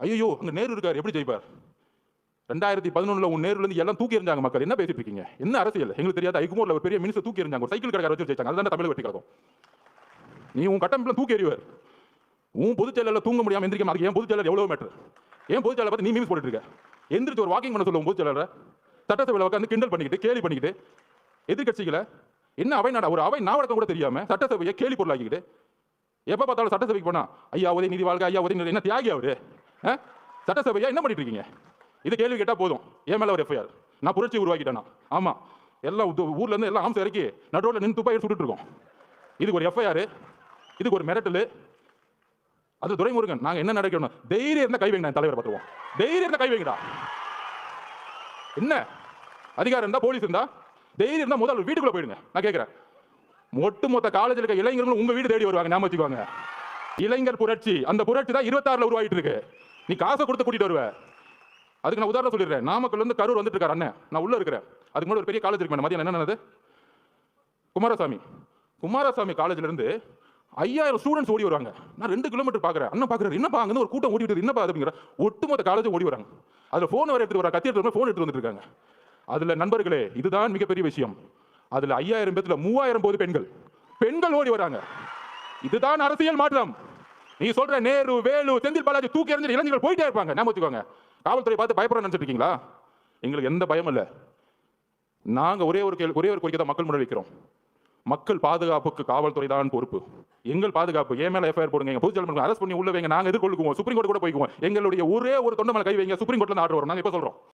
ஐயோ அங்க நேரு இருக்காரு எப்படி ஜெயிப்பார்? 2011 உன் நேருல இருந்து எல்லாம் தூக்கி எறிஞ்சாங்க மக்கள். என்ன பேசிட்டு இருக்கீங்க? என்ன அரசியல்? எங்களுக்கு தெரியாத ஐகுமூர்ல ஒரு பெரிய மினிஸ்டர் தூக்கி எறிஞ்சாங்க. ஒரு சைக்கிள் கடைக்காரர் வச்சு ஜெயிச்சாங்க. அதுதான் தமிழ் வெற்றி கழகம். நீ உன் கட்டமைப்புல தூக்கி எறிவர். உன் பொதுச் செயலர்ல தூங்க முடியாம எந்திரிக்க அதுக்கு ஏன் பொதுச் செயலர் எவ்வளவு மேட்டர்? ஏன் பொதுச் செயலர் பார்த்து நீ மீம்ஸ் போட்டுட்டு இருக்க? எந்திரிச்சு ஒரு வாக்கிங் பண்ண சொல்லுவோம் பொதுச் செயலரை. சட்டசபையில் உட்காந்து கிண்டல் பண்ணிக்கிட்டு கேலி பண்ணிக்கிட்டு எதிர்கட்சிகளை என்ன அவை நாடா ஒரு அவை நாவடக்கம் கூட தெரியாம சட்டசபையை கேலி பொருளாக்கிக்கிட்டு எப்ப பார்த்தாலும் சட்டசபைக்கு போனா ஐயா உதயநிதி வாழ்க ஐயா உதயநிதி என்ன தியாகி அவரு சட்டசபையா என்ன பண்ணிட்டு இருக்கீங்க? இது கேள்வி கேட்டா போதும் என் மேல ஒரு எஃப்ஐஆர் நான் புரட்சி உருவாக்கிட்டேனா? ஆமா எல்லாம் ஊர்ல இருந்து எல்லாம் ஆம்ச இறக்கி நடுரோட்ல நின்று துப்பாக்கி சுட்டுட்டு இருக்கோம். இதுக்கு ஒரு எஃப்ஐஆர், இதுக்கு ஒரு மிரட்டல். அது துரைமுருகன் நாங்க என்ன நடக்கணும் தைரியம் இருந்தா கை வைங்க தலைவர் பார்த்துவோம். தைரியம் இருந்தா கை வைங்கடா. என்ன அதிகாரம் இருந்தா போலீஸ் இருந்தா தைரியம் இருந்தா முதல் வீட்டுக்குள்ள போயிடுங்க. நான் கேட்கிறேன் ஒட்டுமொத்த காலேஜில் இருக்க இளைஞர்களும் உங்க வீடு தேடி வருவாங்க. ஞாபகம் வச்சுக்கோங்க. இளைஞர் புரட்சி அந்த புரட்சி தான் 26ல உருவாகிட்டு இருக்கு. நீ காசை கொடுத்து கூட்டிட்டு வருவ. அதுக்கு நான் உதாரணம் சொல்லிடுறேன். நாமக்கல்ல இருந்து கரூர் வந்துட்டு இருக்காரு அண்ணன். நான் உள்ள இருக்கிறேன். அதுக்கு முன்னாடி ஒரு பெரிய காலேஜ் இருக்கு மதியம் என்ன நடந்தது? குமாரசாமி காலேஜ்ல இருந்து 5000 ஸ்டூடெண்ட்ஸ் ஓடி வருவாங்க. நான் 2 கிலோமீட்டர் பாக்குறேன். அண்ணன் பாக்குறாரு என்னப்பா அங்க ஒரு கூட்டம் ஓடிட்டு என்னப்பா அப்படிங்கிற ஒட்டுமொத்த காலேஜும் ஓடி வராங்க. அதுல போன் வர எடுத்து வர கத்தி எடுத்து போன் எடுத்து வந்துட்டு இருக்காங்க. அதுல நண்பர்களே இதுதான் மிகப்பெரிய விஷயம். அதுல 5000 பேத்துல 3000 போது பெண்கள் ஓடி வராங்க. இதுதான் அரசியல் மாற்றம். நீ சொல்ற நேரு வேலு செந்தில் பாலாஜி தூக்கி எறிஞ்ச இளைஞர்கள் போயிட்டே இருப்பாங்க. ஞாபகம் வச்சுக்கோங்க. காவல்துறை பார்த்து பயப்பட நினைச்சிட்டு இருக்கீங்களா? எங்களுக்கு எந்த பயம் இல்ல. நாங்க ஒரே ஒரு கோரிக்கை தான் மக்கள் முன்னாடி வைக்கிறோம். மக்கள் பாதுகாப்புக்கு காவல்துறை தான் பொறுப்பு. எங்கள் பாதுகாப்பு என் மேல எஃப்ஐஆர் போடுங்க, எங்க பொதுச்செயலாளர் அரெஸ்ட் பண்ணி உள்ள வைங்க, நாங்க எதிர்கொள்ளுவோம். சுப்ரீம் கோர்ட் கூட போய்க்குவோம். எங்களுடைய ஒரே ஒரு தொண்டை மேல கை வைங்க, சுப்ரீம் கோர்ட்ல ஆர்டர் வரும். நாங்க இப்ப சொல்றோம்.